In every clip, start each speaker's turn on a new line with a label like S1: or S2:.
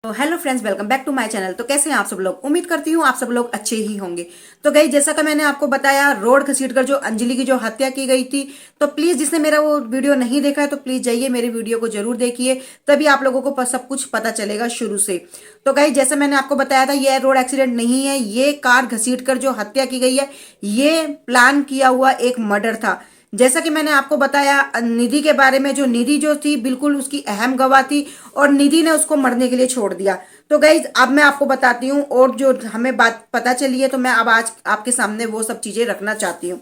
S1: तो hello friends, welcome back to my channel. तो कैसे हैं आप सब लोग? उम्मीद करती हूँ आप सब लोग अच्छे ही होंगे। तो गई जैसा कि मैंने आपको बताया, रोड घसीटकर जो अंजलि की जो हत्या की गई थी, तो प्लीज जिसने मेरा वो वीडियो नहीं देखा है तो प्लीज जाइए मेरे वीडियो को जरूर देखिए, तभी आप लोगों को सब कुछ पता चलेगा शुरू से। तो गई जैसा मैंने आपको बताया था, ये रोड एक्सीडेंट नहीं है, ये कार घसीटकर जो हत्या की गई है, ये प्लान किया हुआ एक मर्डर था। जैसा कि मैंने आपको बताया निधि के बारे में, जो निधि जो थी बिल्कुल उसकी अहम गवाह थी और निधि ने उसको मरने के लिए छोड़ दिया। तो गाइज अब मैं आपको बताती हूँ, और जो हमें बात पता चली है तो मैं अब आज आपके सामने वो सब चीजें रखना चाहती हूँ।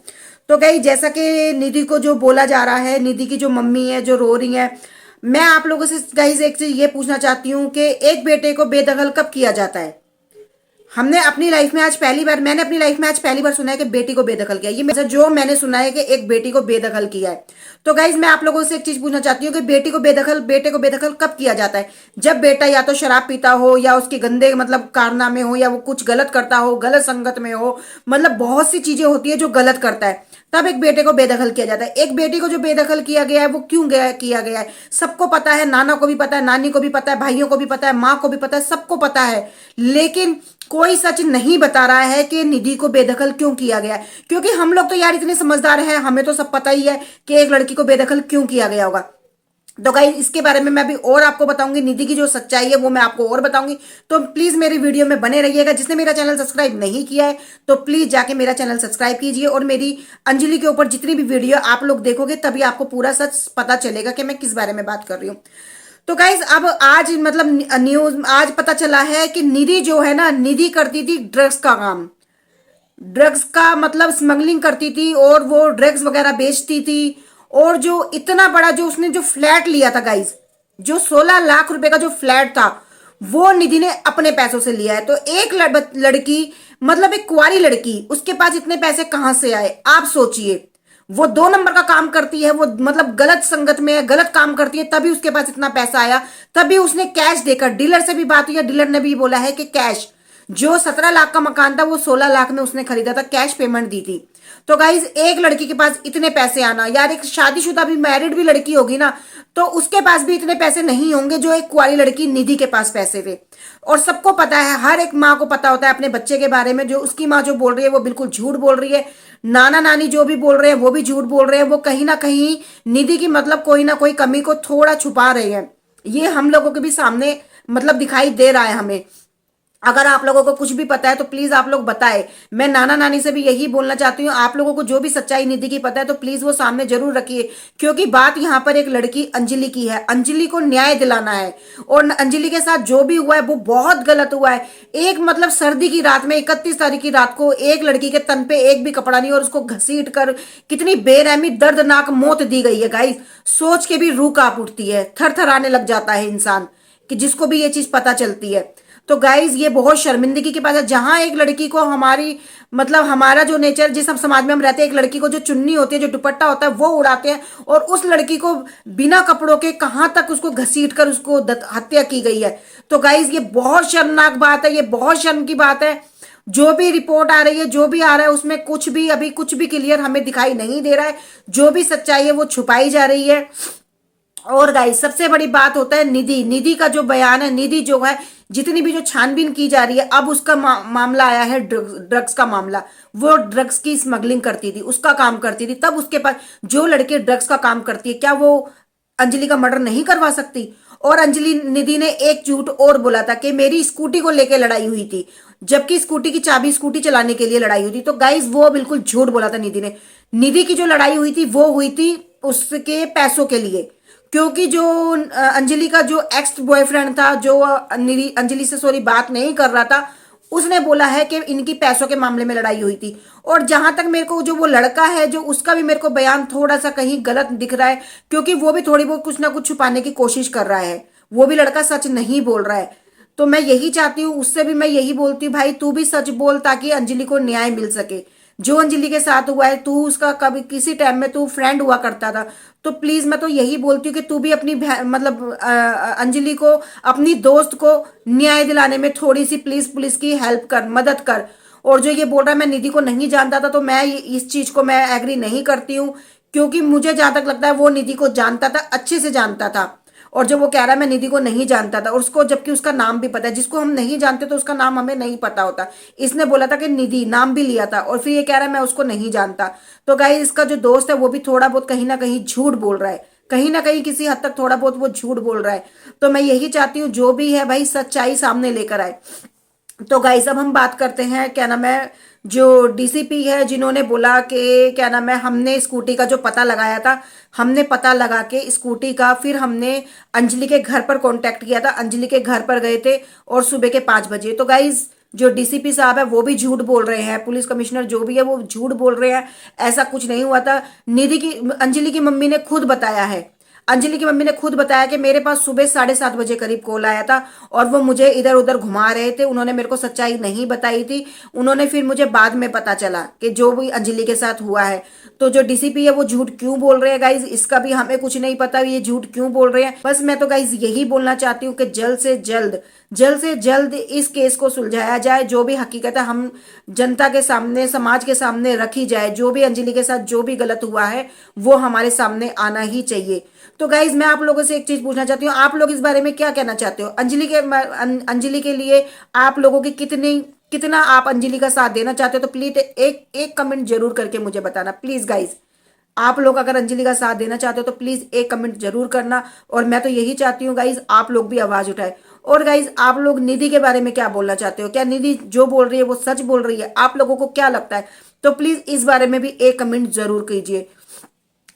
S1: तो गाइज जैसा कि निधि को जो बोला जा रहा है, निधि की जो मम्मी है जो रो रही है, मैं आप लोगों से गाइज एक चीज ये पूछना चाहती हूँ कि एक बेटे को बेदखल कब किया जाता है? हमने अपनी लाइफ में आज पहली बार, मैंने अपनी लाइफ में आज पहली बार सुना है कि बेटी को बेदखल किया। ये जो मैंने सुना है कि एक बेटी को बेदखल किया है। तो गाइज मैं आप लोगों से एक चीज पूछना चाहती हूँ कि बेटे को बेदखल कब किया जाता है? जब बेटा या तो शराब पीता हो, या उसके गंदे मतलब कारनामे हो, या वो कुछ गलत करता हो, गलत संगत में हो, मतलब बहुत सी चीजें होती है जो गलत करता है, तब एक बेटे को बेदखल किया जाता है। एक बेटी को जो बेदखल किया गया है वो क्यों किया गया है? सबको पता है, नाना को भी पता है, नानी को भी पता है, भाइयों को भी पता है, माँ को भी पता है, सबको पता है। लेकिन कोई सच नहीं बता रहा है कि निधि को बेदखल क्यों किया गया है। क्योंकि हम लोग तो यार इतने समझदार हैं, हमें तो सब पता ही है कि एक लड़की को बेदखल क्यों किया गया होगा। तो गाइस इसके बारे में मैं अभी और आपको बताऊंगी, निधि की जो सच्चाई है वो मैं आपको और बताऊंगी। तो प्लीज मेरी वीडियो में बने रहिएगा। जिसने मेरा चैनल सब्सक्राइब नहीं किया है तो प्लीज जाके मेरा चैनल सब्सक्राइब कीजिए, और मेरी अंजलि के ऊपर जितनी भी वीडियो आप लोग देखोगे तभी आपको पूरा सच पता चलेगा कि मैं किस बारे में बात कर रही हूँ। तो गाइज अब आज मतलब न्यूज आज पता चला है कि निधि जो है ना, निधि करती थी ड्रग्स का काम। ड्रग्स का मतलब स्मगलिंग करती थी और वो ड्रग्स वगैरह बेचती थी। और जो इतना बड़ा जो उसने जो फ्लैट लिया था गाइज, जो 16 लाख रुपए का जो फ्लैट था, वो निधि ने अपने पैसों से लिया है। तो एक लड़की, मतलब एक कुंवारी लड़की, उसके पास इतने पैसे कहां से आए आप सोचिए। वो 2 नंबर का काम करती है, वो मतलब गलत संगत में है, गलत काम करती है, तभी उसके पास इतना पैसा आया। तभी उसने कैश देकर, डीलर से भी बात हुई है, डीलर ने भी बोला है कि कैश, जो 17 लाख का मकान था वो 16 लाख में उसने खरीदा था, कैश पेमेंट दी थी। तो गाइज एक लड़की के पास इतने पैसे आना, यार एक शादीशुदा भी मैरिड भी लड़की होगी ना, तो उसके पास भी इतने पैसे नहीं होंगे जो एक कुंवारी लड़की निधि के पास पैसे थे। और सबको पता है, हर एक माँ को पता होता है अपने बच्चे के बारे में, जो उसकी माँ जो बोल रही है वो बिल्कुल झूठ बोल रही है, नाना नानी जो भी बोल रहे हैं वो भी झूठ बोल रहे हैं। वो कहीं ना कहीं निधि की मतलब कोई ना कोई कमी को थोड़ा छुपा रहे हैं। ये हम लोगों के भी सामने मतलब दिखाई दे रहा है हमें। अगर आप लोगों को कुछ भी पता है तो प्लीज आप लोग बताएं। मैं नाना नानी से भी यही बोलना चाहती हूँ, आप लोगों को जो भी सच्चाई निधि की पता है तो प्लीज वो सामने जरूर रखिए। क्योंकि बात यहाँ पर एक लड़की अंजलि की है, अंजलि को न्याय दिलाना है। और अंजलि के साथ जो भी हुआ है वो बहुत गलत हुआ है। एक मतलब सर्दी की रात में, 31 तारीख की रात को, एक लड़की के तन पे एक भी कपड़ा नहीं और उसको घसीट कर कितनी बेरहमी दर्दनाक मौत दी गई है गाइस। सोच के भी रूह कांप उठती है, थर थर आने लग जाता है इंसान, कि जिसको भी ये चीज पता चलती है। तो गाइज ये बहुत शर्मिंदगी की बात है, जहां एक लड़की को हमारी मतलब हमारा जो नेचर, जिस हम समाज में हम रहते हैं, एक लड़की को जो चुन्नी होती है, जो दुपट्टा होता है वो उड़ाते हैं, और उस लड़की को बिना कपड़ों के कहां तक उसको घसीट कर उसको हत्या की गई है। तो गाइज ये बहुत शर्मनाक बात है, ये बहुत शर्म की बात है। जो भी रिपोर्ट आ रही है, जो भी आ रहा है, उसमें कुछ भी अभी कुछ भी क्लियर हमें दिखाई नहीं दे रहा है। जो भी सच्चाई है वो छुपाई जा रही है। और गाइस सबसे बड़ी बात होता है निधि, निधि का जो बयान है, निधि जो है जितनी भी जो छानबीन की जा रही है, अब उसका मामला आया है ड्रग्स का मामला। वो ड्रग्स की स्मगलिंग करती थी, उसका काम करती थी, तब उसके पास जो लड़के ड्रग्स का काम करती है, क्या वो अंजलि का मर्डर नहीं करवा सकती? और अंजलि निधि ने एक झूठ और बोला था कि मेरी स्कूटी को लेके लड़ाई हुई थी, जबकि स्कूटी की चाबी स्कूटी चलाने के लिए लड़ाई हुई थी। तो गाइज वो बिल्कुल झूठ बोला था निधि ने। निधि की जो लड़ाई हुई थी वो हुई थी उसके पैसों के लिए। क्योंकि जो अंजलि का जो एक्स बॉयफ्रेंड था, जो अंजलि से सॉरी बात नहीं कर रहा था, उसने बोला है कि इनकी पैसों के मामले में लड़ाई हुई थी। और जहां तक मेरे को जो वो लड़का है, जो उसका भी मेरे को बयान थोड़ा सा कहीं गलत दिख रहा है, क्योंकि वो भी थोड़ी बहुत कुछ ना कुछ छुपाने की कोशिश कर रहा है। वो भी लड़का सच नहीं बोल रहा है। तो मैं यही चाहती हूँ, उससे भी मैं यही बोलती हूँ, भाई तू भी सच बोल ताकि अंजलि को न्याय मिल सके। जो अंजलि के साथ हुआ है, तू उसका कभी किसी टाइम में तू फ्रेंड हुआ करता था, तो प्लीज मैं तो यही बोलती हूँ कि तू भी अपनी मतलब अंजलि को, अपनी दोस्त को न्याय दिलाने में थोड़ी सी प्लीज पुलिस की हेल्प कर, मदद कर। और जो ये बोल रहा है मैं निधि को नहीं जानता था, तो मैं इस चीज को मैं एग्री नहीं करती हूँ। क्योंकि मुझे जहां तक लगता है वो निधि को जानता था, अच्छे से जानता था। और जब वो कह रहा है मैं निधि को नहीं जानता था, और उसको जबकि उसका नाम भी पता है, जिसको हम नहीं जानते तो उसका नाम हमें नहीं पता होता। इसने बोला था कि निधि नाम भी लिया था, और फिर ये कह रहा है मैं उसको नहीं जानता। तो गाइस इसका जो दोस्त है वो भी थोड़ा बहुत कहीं ना कहीं झूठ बोल रहा है, कहीं ना कहीं किसी हद तक थोड़ा बहुत वो झूठ बोल रहा है। तो मैं यही चाहती हूँ जो भी है भाई सच्चाई सामने लेकर आए। तो गाइस अब हम बात करते हैं, क्या नाम है, जो डीसीपी है जिन्होंने बोला कि क्या नाम है, हमने स्कूटी का जो पता लगाया था, हमने पता लगा के स्कूटी का फिर हमने अंजलि के घर पर कांटेक्ट किया था, अंजलि के घर पर गए थे और सुबह के 5 बजे। तो गाइस जो डीसीपी साहब है वो भी झूठ बोल रहे हैं, पुलिस कमिश्नर जो भी है वो झूठ बोल रहे हैं, ऐसा कुछ नहीं हुआ था। निधि की, अंजलि की मम्मी ने खुद बताया है, अंजलि की मम्मी ने खुद बताया कि मेरे पास सुबह 7:30 बजे करीब कॉल आया था और वो मुझे इधर उधर घुमा रहे थे, उन्होंने मेरे को सच्चाई नहीं बताई थी। उन्होंने फिर मुझे बाद में पता चला कि जो भी अंजलि के साथ हुआ है। तो जो डीसीपी है वो झूठ क्यों बोल रहे हैं गाइज, इसका भी हमें कुछ नहीं पता ये झूठ क्यों बोल रहे हैं। बस मैं तो गाइज यही बोलना चाहती हूँ कि जल्द से जल्द इस केस को सुलझाया जाए, जो भी हकीकत है हम जनता के सामने, समाज के सामने रखी जाए, जो भी अंजलि के साथ जो भी गलत हुआ है वो हमारे सामने आना ही चाहिए। तो गाइज मैं आप लोगों से एक चीज पूछना चाहती हूँ, आप लोग इस बारे में क्या कहना चाहते हो? अंजलि के लिए आप लोगों की कितना आप अंजलि का साथ देना चाहते हो? तो प्लीज एक एक कमेंट जरूर करके मुझे बताना प्लीज गाइज। आप लोग अगर अंजलि का साथ देना चाहते हो तो प्लीज एक कमेंट जरूर करना। और मैं तो यही चाहती हूँ गाइज आप लोग भी आवाज उठाए। और गाइज आप लोग निधि के बारे में क्या बोलना चाहते हो? क्या निधि जो बोल रही है वो सच बोल रही है? आप लोगों को क्या लगता है? तो प्लीज इस बारे में भी एक कमेंट जरूर कीजिए।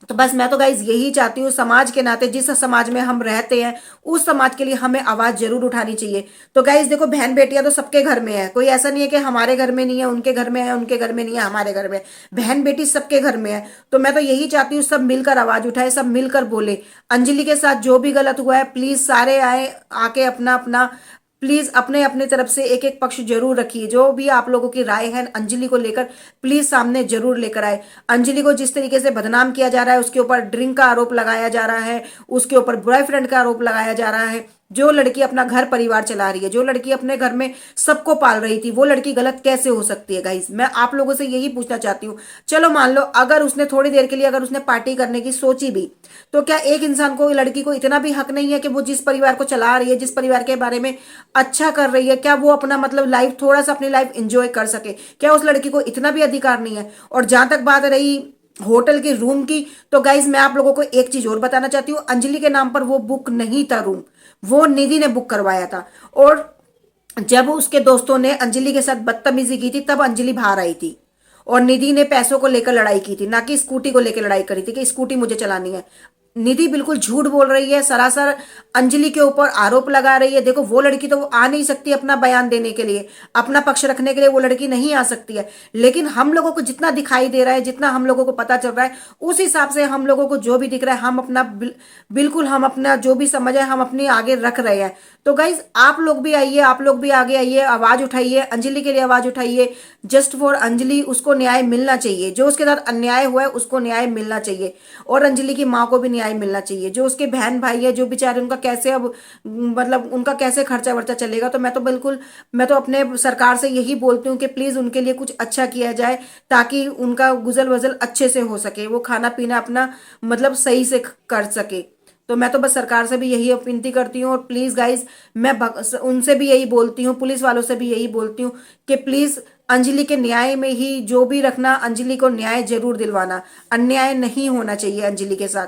S1: तो बस मैं तो गाइज यही चाहती हूँ, समाज के नाते जिस समाज में हम रहते हैं उस समाज के लिए हमें आवाज जरूर उठानी चाहिए। तो गाइज देखो, बहन बेटियां तो सबके घर में है, कोई ऐसा नहीं है कि हमारे घर में नहीं है उनके घर में है, उनके घर में नहीं है हमारे घर में, बहन बेटी सबके घर में है। तो मैं तो यही चाहती हूँ सब मिलकर आवाज उठाए, सब मिलकर बोले। अंजलि के साथ जो भी गलत हुआ है प्लीज सारे आए, आके अपना अपना प्लीज अपने अपने तरफ से एक एक पक्ष जरूर रखिए। जो भी आप लोगों की राय है अंजलि को लेकर प्लीज सामने जरूर लेकर आए। अंजलि को जिस तरीके से बदनाम किया जा रहा है, उसके ऊपर ड्रिंक का आरोप लगाया जा रहा है, उसके ऊपर बॉयफ्रेंड का आरोप लगाया जा रहा है। जो लड़की अपना घर परिवार चला रही है, जो लड़की अपने घर में सबको पाल रही थी, वो लड़की गलत कैसे हो सकती है? गाइस मैं आप लोगों से यही पूछना चाहती हूँ। चलो मान लो अगर उसने थोड़ी देर के लिए अगर उसने पार्टी करने की सोची भी, तो क्या एक इंसान को, लड़की को इतना भी हक नहीं है कि वो जिस परिवार को चला रही है, जिस परिवार के बारे में अच्छा कर रही है, क्या वो अपना मतलब लाइफ, थोड़ा सा अपनी लाइफ एंजॉय कर सके? क्या उस लड़की को इतना भी अधिकार नहीं है? और जहां तक बात रही होटल के रूम की, तो गाइज मैं आप लोगों को एक चीज और बताना चाहती हूँ, अंजलि के नाम पर वो बुक नहीं था रूम, वो निधि ने बुक करवाया था। और जब उसके दोस्तों ने अंजलि के साथ बदतमीजी की थी तब अंजलि बाहर आई थी, और निधि ने पैसों को लेकर लड़ाई की थी, ना कि स्कूटी को लेकर लड़ाई करी थी कि स्कूटी मुझे चलानी है। निधि बिल्कुल झूठ बोल रही है, सरासर अंजलि के ऊपर आरोप लगा रही है। देखो वो लड़की तो आ नहीं सकती अपना बयान देने के लिए, अपना पक्ष रखने के लिए वो लड़की नहीं आ सकती है, लेकिन हम लोगों को जितना दिखाई दे रहा है, जितना हम लोगों को पता चल रहा है, उस हिसाब से हम लोगों को जो भी दिख रहा है हम अपना बिल्कुल हम अपना जो भी समझ है हम अपनी आगे रख रहे हैं। तो गाइज आप लोग भी आइए, आप लोग भी आगे आइए, आवाज उठाइए, अंजलि के लिए आवाज उठाइए। जस्ट फॉर अंजलि, उसको न्याय मिलना चाहिए, जो उसके साथ अन्याय हुआ है उसको न्याय मिलना चाहिए। और अंजलि की माँ को भी न्याय मिलना चाहिए, जो उसके बहन भाई है, जो बेचारे उनका कैसे अब मतलब उनका कैसे खर्चा वर्चा चलेगा। तो मैं तो अपने सरकार से यही बोलती हूँ कि प्लीज उनके लिए कुछ अच्छा किया जाए, ताकि उनका गुजल वजल अच्छे से हो सके, वो खाना पीना अपना मतलब सही से कर सके। तो मैं तो बस सरकार से भी यही विनती करती हूँ, और प्लीज गाइज उनसे भी यही बोलती हूँ, पुलिस वालों से भी यही बोलती हूँ कि प्लीज अंजलि के न्याय में ही जो भी रखना, अंजलि को न्याय जरूर दिलवाना। अन्याय नहीं होना चाहिए अंजलि के साथ,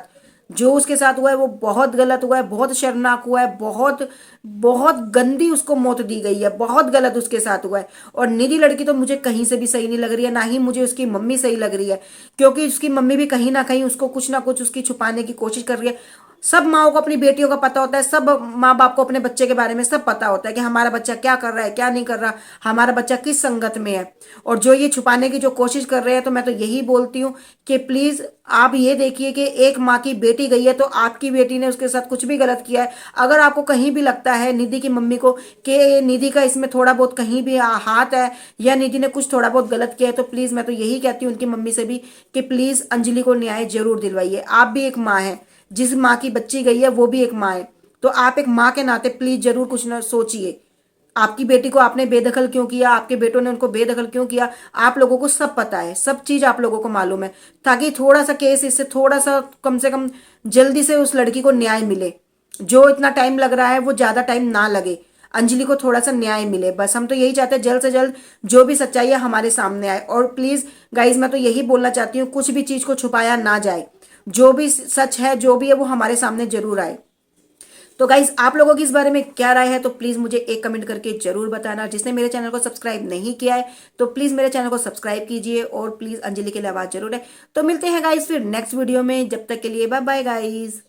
S1: जो उसके साथ हुआ है वो बहुत गलत हुआ है, बहुत शर्मनाक हुआ है, बहुत बहुत गंदी उसको मौत दी गई है, बहुत गलत उसके साथ हुआ है। और निधि लड़की तो मुझे कहीं से भी सही नहीं लग रही है, ना ही मुझे उसकी मम्मी सही लग रही है, क्योंकि उसकी मम्मी भी कहीं ना कहीं उसको कुछ ना कुछ उसकी छुपाने की कोशिश कर रही है। सब माओ को अपनी बेटियों का पता होता है, सब माँ बाप को अपने बच्चे के बारे में सब पता होता है कि हमारा बच्चा क्या कर रहा है, क्या नहीं कर रहा, हमारा बच्चा किस संगत में है। और जो ये छुपाने की जो कोशिश कर रहे हैं, तो मैं तो यही बोलती हूँ कि प्लीज आप ये देखिए कि एक माँ की बेटी गई है, तो आपकी बेटी ने उसके साथ कुछ भी गलत किया है, अगर आपको कहीं भी लगता है निधि की मम्मी को कि निधि का इसमें थोड़ा बहुत कहीं भी हाथ है, या निधि ने कुछ थोड़ा बहुत गलत किया है, तो प्लीज मैं तो यही कहती हूँ उनकी मम्मी से भी कि प्लीज अंजलि को न्याय जरूर दिलवाइए। आप भी एक माँ है, जिस माँ की बच्ची गई है वो भी एक माँ है, तो आप एक माँ के नाते प्लीज जरूर कुछ ना सोचिए। आपकी बेटी को आपने बेदखल क्यों किया, आपके बेटों ने उनको बेदखल क्यों किया, आप लोगों को सब पता है, सब चीज आप लोगों को मालूम है, ताकि थोड़ा सा केस इससे थोड़ा सा कम से कम जल्दी से उस लड़की को न्याय मिले। जो इतना टाइम लग रहा है वो ज्यादा टाइम ना लगे, अंजलि को थोड़ा सा न्याय मिले। बस हम तो यही चाहते हैं जल्द से जल्द जो भी सच्चाई है हमारे सामने आए। और प्लीज गाइज मैं तो यही बोलना चाहती हूँ, कुछ भी चीज को छुपाया ना जाए, जो भी सच है जो भी है वो हमारे सामने जरूर आए। तो गाइज आप लोगों की इस बारे में क्या राय है, तो प्लीज मुझे एक कमेंट करके जरूर बताना। जिसने मेरे चैनल को सब्सक्राइब नहीं किया है तो प्लीज मेरे चैनल को सब्सक्राइब कीजिए, और प्लीज अंजलि के लिए आवाज जरूर है। तो मिलते हैं गाइज फिर नेक्स्ट वीडियो में, जब तक के लिए बाय बाय गाइज।